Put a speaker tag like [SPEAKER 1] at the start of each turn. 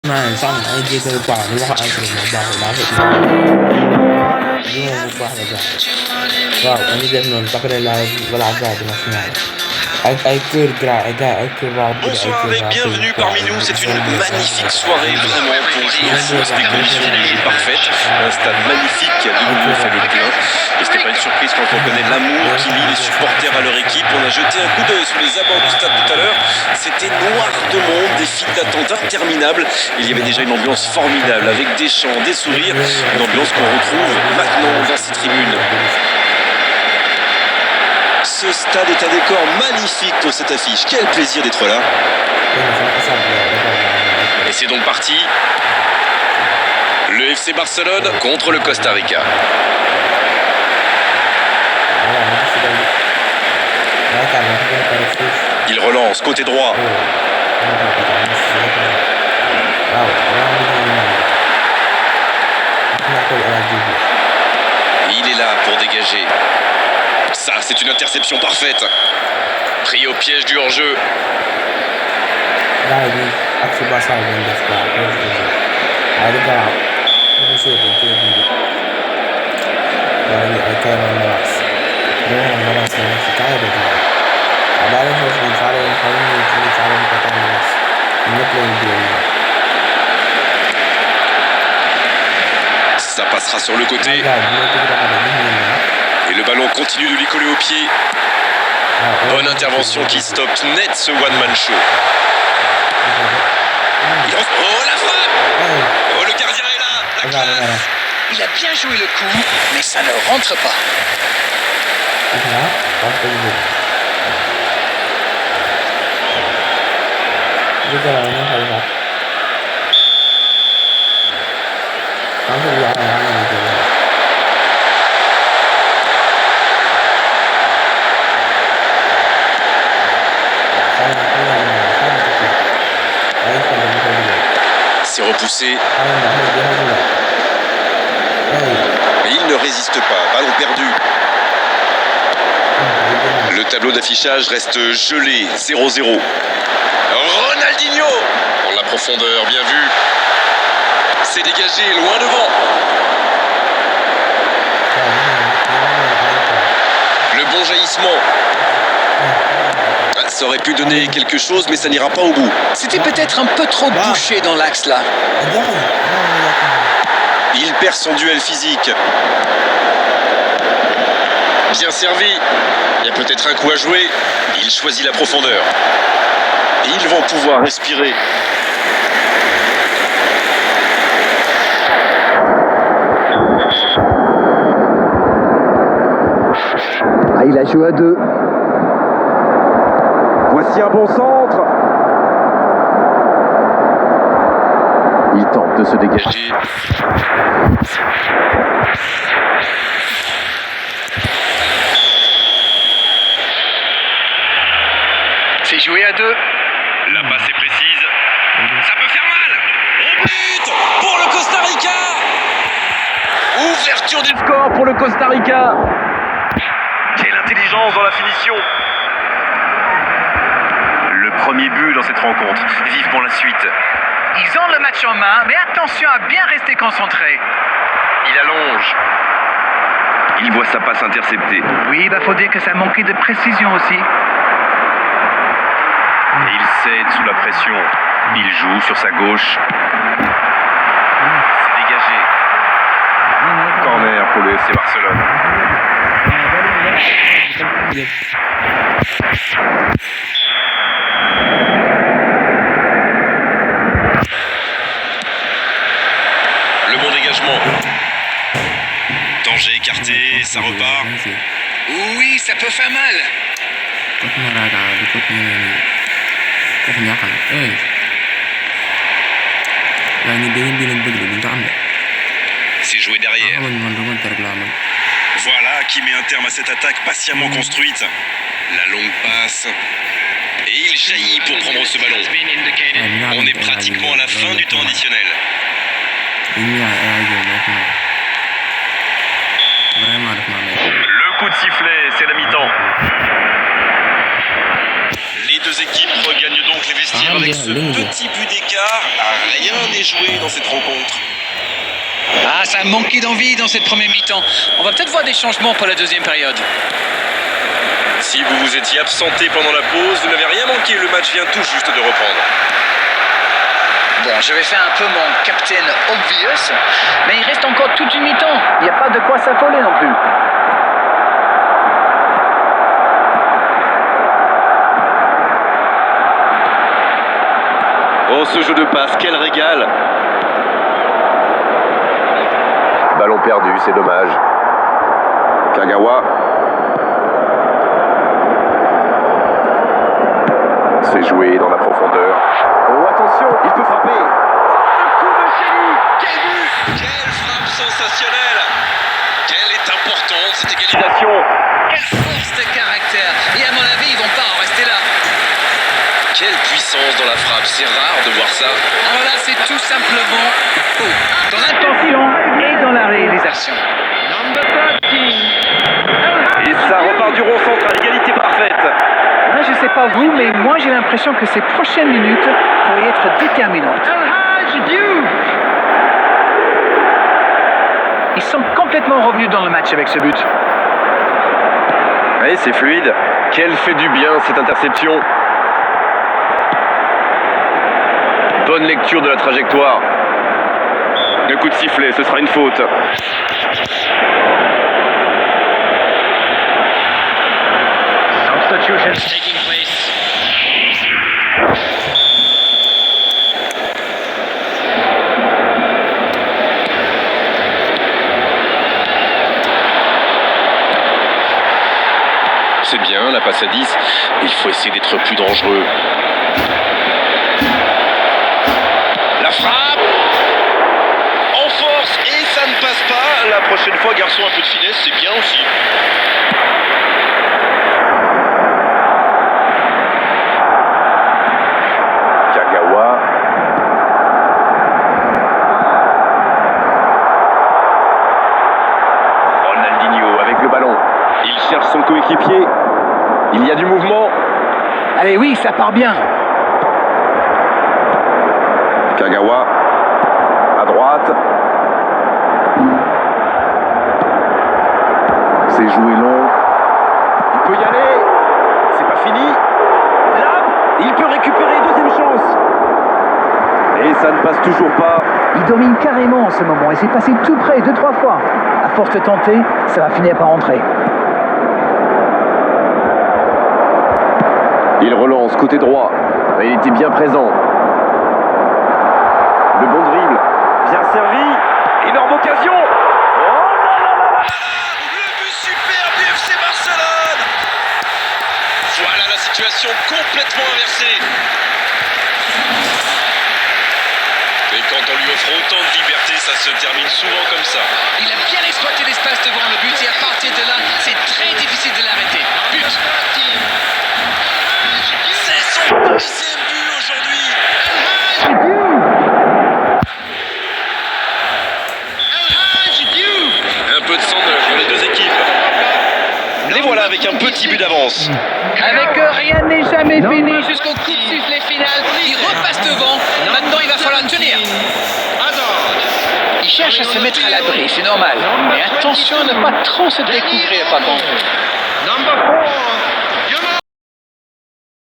[SPEAKER 1] ما صار أي جيت البعض راح أكل البعض البعض واو أنا جبنا نتقل ولا عزاد نسمع أي كل قراء أي كل راب
[SPEAKER 2] Bonsoir et bienvenue parmi nous, c'est une magnifique soirée vraiment pour jouer des conditions de jeu parfaites, un stade magnifique qui a de nouveau fait le plein et c'était pas une surprise quand on connaît l'amour qui lie les supporters à leur équipe. On a jeté un coup d'œil sur les abords du stade tout à l'heure, c'était noir de monde, des files d'attente interminables, il y avait déjà une ambiance formidable avec des chants, des sourires, une ambiance qu'on retrouve maintenant dans ces tribunes. Ce stade est un décor magnifique pour cette affiche. Quel plaisir d'être là. Et c'est donc parti. Le FC Barcelone contre le Costa Rica. Il relance côté droit. Il est là pour dégager. Ça, c'est une interception parfaite. Pris au piège du hors-jeu. Ça passera sur le côté. Et le ballon continue de lui coller au pied. Bonne intervention qui stoppe net ce one-man show. Oh la frappe! Oh le gardien est là! La classe!
[SPEAKER 3] Il a bien joué le coup, mais ça ne rentre pas.
[SPEAKER 2] C'est repoussé. Mais il ne résiste pas. Ballon perdu. Le tableau d'affichage reste gelé. 0-0. Ronaldinho! Pour la profondeur, bien vu. C'est dégagé, loin devant. Le bon jaillissement. Ça aurait pu donner quelque chose, mais ça n'ira pas au bout.
[SPEAKER 3] C'était peut-être un peu trop bouché dans l'axe là.
[SPEAKER 2] Il perd son duel physique. Bien servi. Il y a peut-être un coup à jouer. Il choisit la profondeur. Et ils vont pouvoir respirer.
[SPEAKER 4] Ah, il a joué à deux. Voici un bon centre. Il tente de se dégager.
[SPEAKER 3] C'est joué à deux.
[SPEAKER 2] La passe est précise. Ça peut faire mal. Au but pour le Costa Rica. Ouverture du score pour le Costa Rica. Quelle intelligence dans la finition. Le premier but dans cette rencontre. Vivement la suite.
[SPEAKER 5] Ils ont le match en main, mais attention à bien rester concentré.
[SPEAKER 2] Il allonge. Il voit sa passe interceptée.
[SPEAKER 5] Oui, faut dire que ça manquait de précision aussi.
[SPEAKER 2] Et il cède sous la pression. Il joue sur sa gauche. C'est dégagé. Corner pour le FC Barcelone. Le bon dégagement. Danger écarté, ça repart.
[SPEAKER 3] Oui, ça peut faire mal.
[SPEAKER 2] C'est joué derrière. Voilà qui met un terme à cette attaque patiemment construite. La longue passe. Et il jaillit pour prendre ce ballon. On est pratiquement à la fin du temps additionnel. Le coup de sifflet, c'est la mi-temps. Les deux équipes regagnent donc les vestiaires avec ce petit but d'écart. Rien n'est joué dans cette rencontre.
[SPEAKER 3] Ah, ça a manqué d'envie dans cette première mi-temps. On va peut-être voir des changements pour la deuxième période.
[SPEAKER 2] Si vous vous étiez absenté pendant la pause, vous n'avez rien manqué. Le match vient tout juste de reprendre.
[SPEAKER 3] Bon, je vais faire un peu mon captain obvious, mais il reste encore toute une mi-temps. Il n'y a pas de quoi s'affoler non plus.
[SPEAKER 2] Oh, ce jeu de passe, quel régal!
[SPEAKER 4] Ballon perdu, c'est dommage. Kagawa. C'est joué dans la profondeur. Oh, attention, il peut frapper. Un coup de génie. Quel but!
[SPEAKER 2] Quelle frappe sensationnelle! Quelle est importante cette égalisation!
[SPEAKER 3] Quelle force de caractère. Et à mon avis, ils vont pas en rester là.
[SPEAKER 2] Quelle puissance dans la frappe, c'est rare de voir ça.
[SPEAKER 3] Alors là, c'est tout simplement beau. Dans l'intention et dans la réalisation.
[SPEAKER 2] Et ça repart du rond central, égalité parfaite.
[SPEAKER 5] Je sais pas vous, mais moi j'ai l'impression que ces prochaines minutes pourraient être déterminantes. Ils sont complètement revenus dans le match avec ce but.
[SPEAKER 2] Oui, c'est fluide. Quelle fait du bien cette interception. Bonne lecture de la trajectoire. Le coup de sifflet, ce sera une faute.
[SPEAKER 3] Taking place.
[SPEAKER 2] C'est bien, la passe à 10. Il faut essayer d'être plus dangereux. La frappe en force et ça ne passe pas. La prochaine fois, garçon, un peu de finesse, c'est bien aussi.
[SPEAKER 4] Kagawa. Ronaldinho avec le ballon.
[SPEAKER 2] Il cherche son coéquipier. Il y a du mouvement.
[SPEAKER 5] Allez, oui, ça part bien.
[SPEAKER 4] Kagawa. À droite. C'est joué long. Il peut y aller. C'est pas fini. Là, il peut récupérer deuxième chance. Et ça ne passe toujours pas.
[SPEAKER 5] Il domine carrément en ce moment et c'est passé tout près 2-3 fois. À force de tenter, ça va finir par rentrer.
[SPEAKER 4] Il relance côté droit. Il était bien présent. Le bon dribble. Bien servi. Énorme occasion. Oh là là là là.
[SPEAKER 2] Le but super du FC Barcelone. Voilà la situation complètement inversée. Et quand on lui offre autant de liberté, ça se termine souvent comme ça.
[SPEAKER 3] Il a bien exploité l'espace devant le but et à partir de là, c'est très difficile de l'arrêter. But.
[SPEAKER 2] C'est son deuxième but aujourd'hui. Un peu de sang neuf pour les deux équipes. Les voilà avec un petit but d'avance.
[SPEAKER 5] Avec rien n'est jamais fini.
[SPEAKER 3] Jusqu'au coup de sifflet final, il repasse devant. Maintenant, il va falloir tenir. Il cherche à se mettre à l'abri, c'est normal. Mais attention à ne pas trop se découvrir par contre.
[SPEAKER 6] Number 4.